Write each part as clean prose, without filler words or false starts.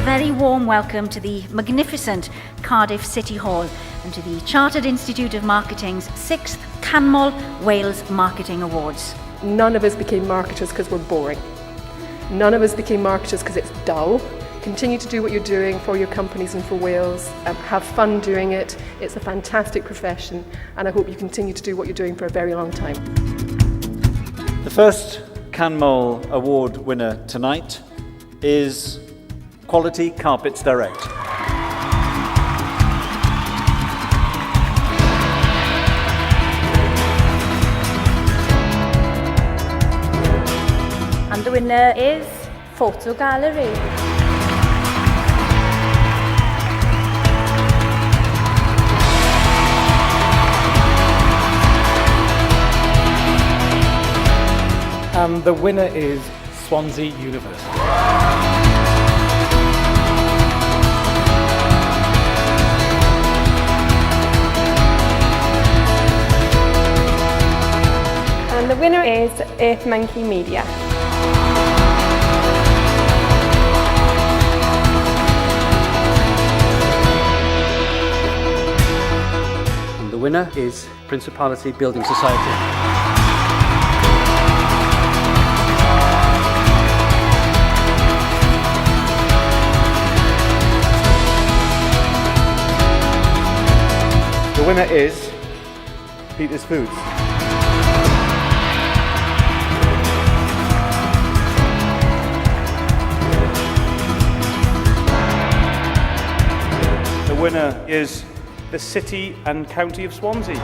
Very warm welcome to the magnificent Cardiff City Hall and to the Chartered Institute of Marketing's 6th Canmol Wales Marketing Awards. None of us became marketers because we're boring. None of us became marketers because it's dull. Continue to do what you're doing for your companies and for Wales. Have fun doing it. It's a fantastic profession, and I hope you continue to do what you're doing for a very long time. The first Canmol Award winner tonight is Quality Carpets Direct. And the winner is Photo Gallery. And the winner is Swansea University. And the winner is Earth Monkey Media. And the winner is Principality Building Society. The winner is Peter's Foods. The winner is the City and County of Swansea.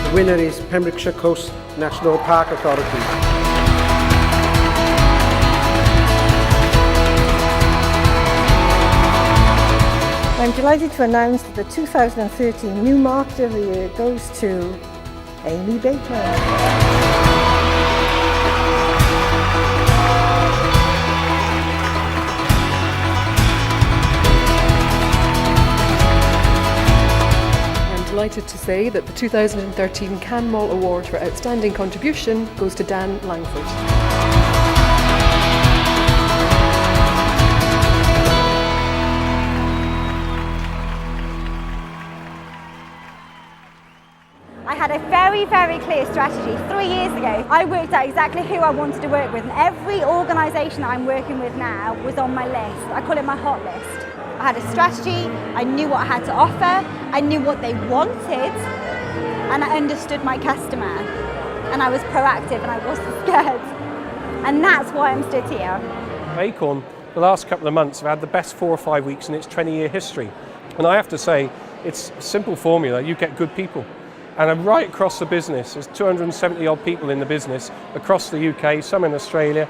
The winner is Pembrokeshire Coast National Park Authority. I'm delighted to announce that the 2013 New Marketer of the Year goes to Amy Bateman. Delighted to say that the 2013 Canmol Award for Outstanding Contribution goes to Dan Langford. I had a very, very clear strategy 3 years ago. I worked out exactly who I wanted to work with, and every organisation that I'm working with now was on my list. I call it my hot list. I had a strategy, I knew what I had to offer, I knew what they wanted, and I understood my customer. And I was proactive and I wasn't scared. And that's why I'm stood here. Acorn, the last couple of months, have had the best 4 or 5 weeks in its 20-year history. And I have to say, it's a simple formula. You get good people. And right across the business, there's 270 odd people in the business across the UK, some in Australia,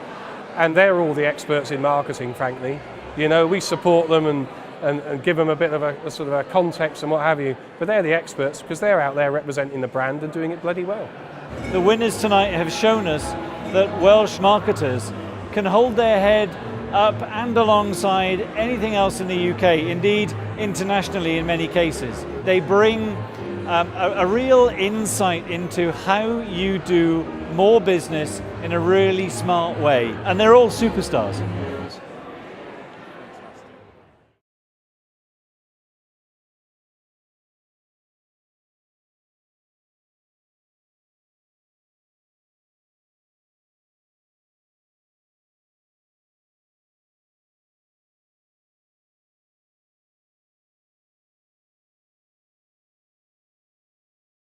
and they're all the experts in marketing, frankly. You know, we support them and give them a bit of a sort of a context and what have you, but they're the experts because they're out there representing the brand and doing it bloody well. The winners tonight have shown us that Welsh marketers can hold their head up and alongside anything else in the UK, indeed internationally in many cases. They bring a real insight into how you do more business in a really smart way, and they're all superstars.